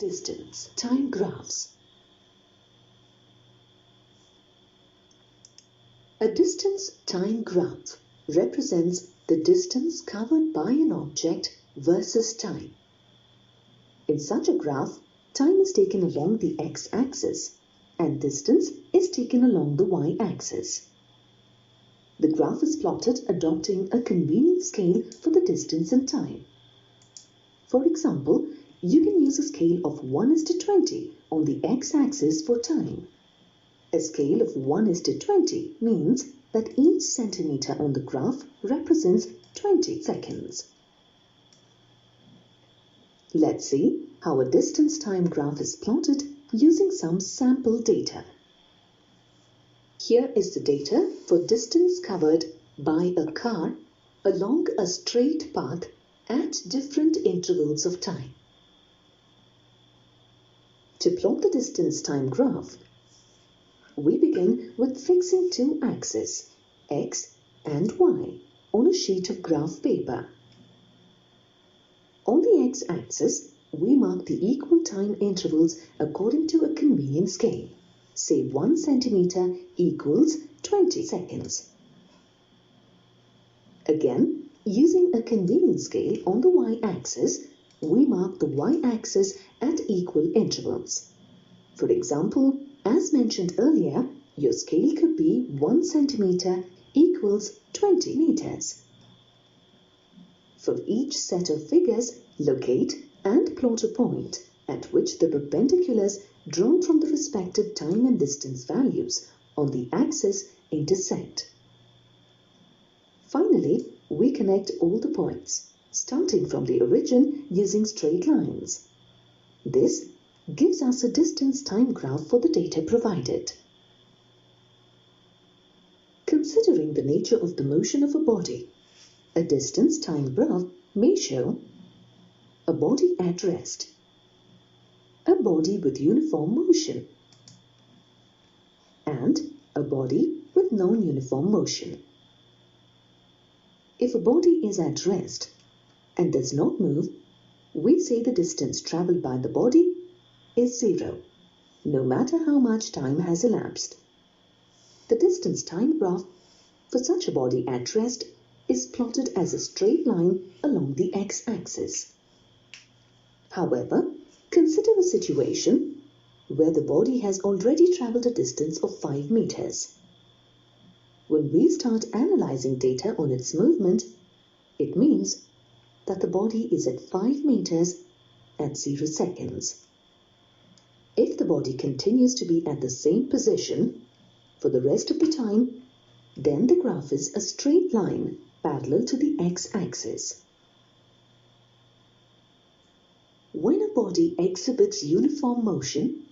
Distance time graphs. A distance time graph represents the distance covered by an object versus time. In such a graph, time is taken along the x-axis and distance is taken along the y-axis. The graph is plotted adopting a convenient scale for the distance and time. For example, you can use a scale of 1:20 on the x-axis for time. A scale of 1:20 means that each centimeter on the graph represents 20 seconds. Let's see how a distance time graph is plotted using some sample data. Here is the data for distance covered by a car along a straight path at different intervals of time. To plot the distance time graph, we begin with fixing two axes, x and y, on a sheet of graph paper. On the x-axis, we mark the equal time intervals according to a convenient scale. Say 1 centimeter equals 20 seconds. Again, using a convenient scale on the y-axis, we mark the y-axis at equal intervals. For example, as mentioned earlier, your scale could be 1 centimeter equals 20 meters. For each set of figures, locate and plot a point at which the perpendiculars drawn from the respective time and distance values on the axis intersect. Finally, we connect all the points, starting from the origin using straight lines. This gives us a distance time graph for the data provided. Considering the nature of the motion of a body, a distance time graph may show a body at rest, a body with uniform motion, and a body with non-uniform motion. If a body is at rest and does not move, we say the distance traveled by the body is 0, no matter how much time has elapsed. The distance time graph for such a body at rest is plotted as a straight line along the x-axis. However, consider a situation where the body has already traveled a distance of 5 meters. When we start analyzing data on its movement, it means that the body is at 5 meters at 0 seconds. If the body continues to be at the same position for the rest of the time, then the graph is a straight line parallel to the x-axis. When a body exhibits uniform motion,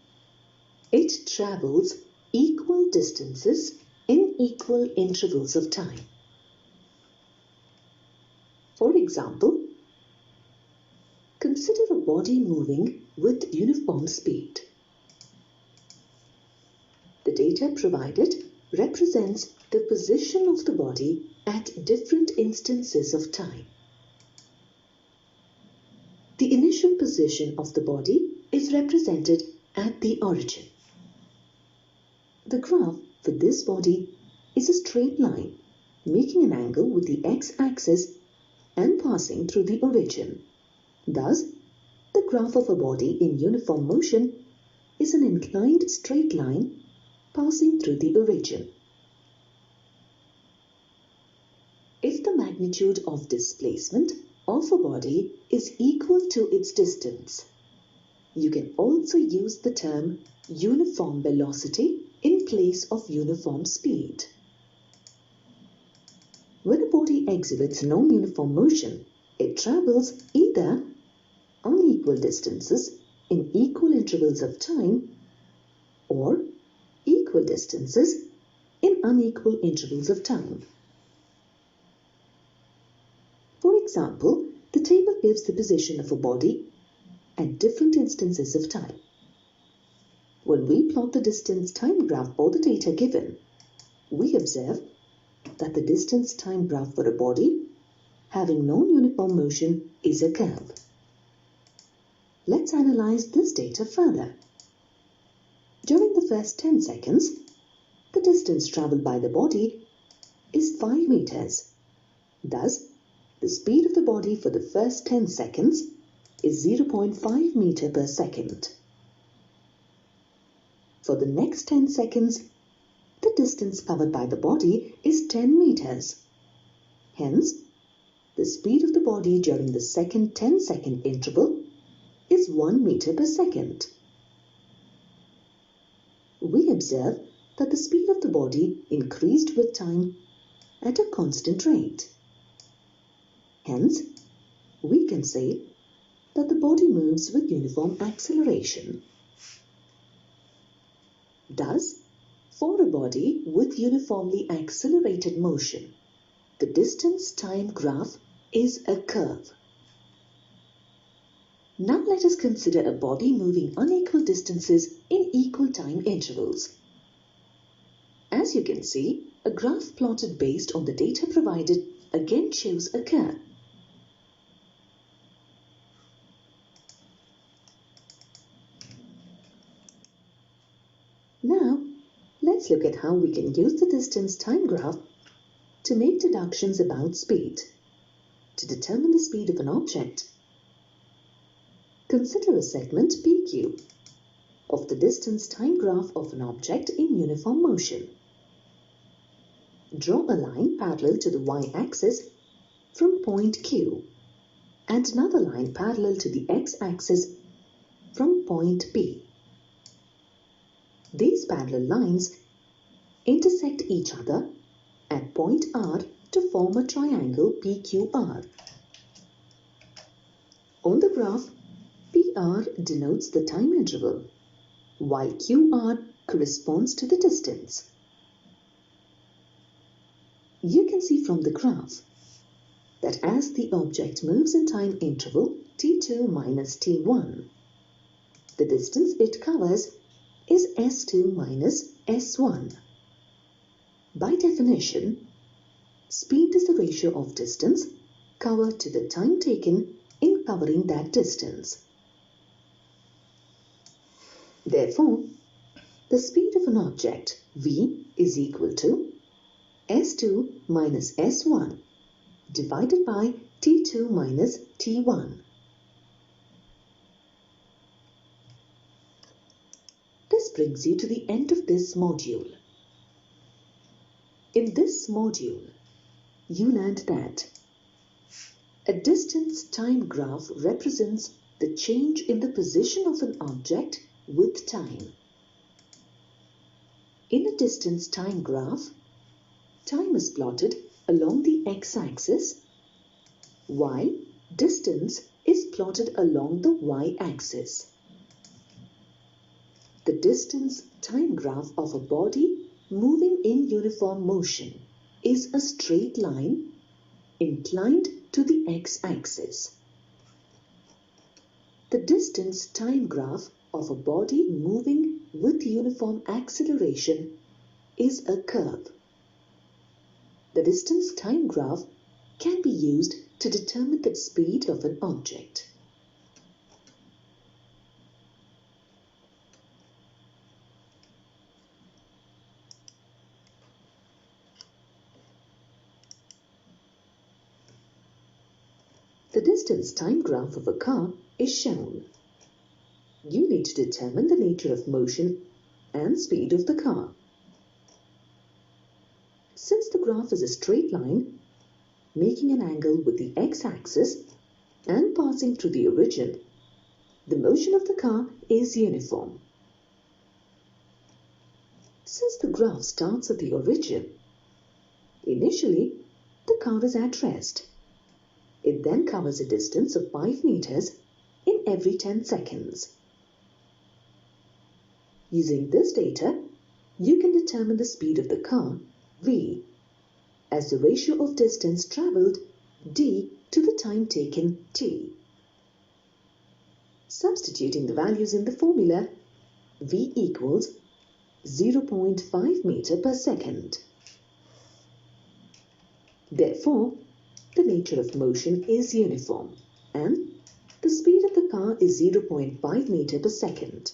it travels equal distances in equal intervals of time. For example, consider a body moving with uniform speed. The data provided represents the position of the body at different instances of time. The initial position of the body is represented at the origin. The graph for this body is a straight line, making an angle with the x-axis and passing through the origin. Thus, the graph of a body in uniform motion is an inclined straight line passing through the origin. If the magnitude of displacement of a body is equal to its distance, you can also use the term uniform velocity in place of uniform speed. When a body exhibits non-uniform motion, it travels either unequal distances in equal intervals of time or equal distances in unequal intervals of time. For example, the table gives the position of a body at different instances of time. When we plot the distance time graph for the data given, we observe that the distance time graph for a body having non-uniform motion is a curve. Let's analyze this data further. During the first 10 seconds, the distance traveled by the body is 5 meters. Thus, the speed of the body for the first 10 seconds is 0.5 meter per second. For the next 10 seconds, the distance covered by the body is 10 meters. Hence, the speed of the body during the second 10-second interval is 1 meter per second. We observe that the speed of the body increased with time at a constant rate. Hence, we can say that the body moves with uniform acceleration. Thus, for a body with uniformly accelerated motion, the distance-time graph is a curve. Now let us consider a body moving unequal distances in equal time intervals. As you can see, a graph plotted based on the data provided again shows a curve. Now, let's look at how we can use the distance-time graph to make deductions about speed. To determine the speed of an object, consider a segment PQ of the distance-time graph of an object in uniform motion. Draw a line parallel to the y-axis from point Q and another line parallel to the x-axis from point P. These parallel lines intersect each other at point R to form a triangle PQR. On the graph, PR denotes the time interval, while QR corresponds to the distance. You can see from the graph that as the object moves in time interval t2 minus t1, the distance it covers is s2 minus s1. By definition, speed is the ratio of distance covered to the time taken in covering that distance. Therefore, the speed of an object v is equal to s2 minus s1 divided by t2 minus t1. This brings you to the end of this module. In this module, you learned that a distance-time graph represents the change in the position of an object with time. In a distance-time graph, time is plotted along the x-axis, while distance is plotted along the y-axis. The distance-time graph of a body moving in uniform motion is a straight line inclined to the x-axis. The distance-time graph of a body moving with uniform acceleration is a curve. The distance-time graph can be used to determine the speed of an object. The distance-time graph of a car is shown. You need to determine the nature of motion and speed of the car. Since the graph is a straight line, making an angle with the x-axis and passing through the origin, the motion of the car is uniform. Since the graph starts at the origin, initially the car is at rest. It then covers a distance of 5 meters in every 10 seconds. Using this data, you can determine the speed of the car, v, as the ratio of distance travelled, d, to the time taken, t. Substituting the values in the formula, v equals 0.5 meter per second. Therefore, the nature of motion is uniform and the speed of the car is 0.5 meter per second.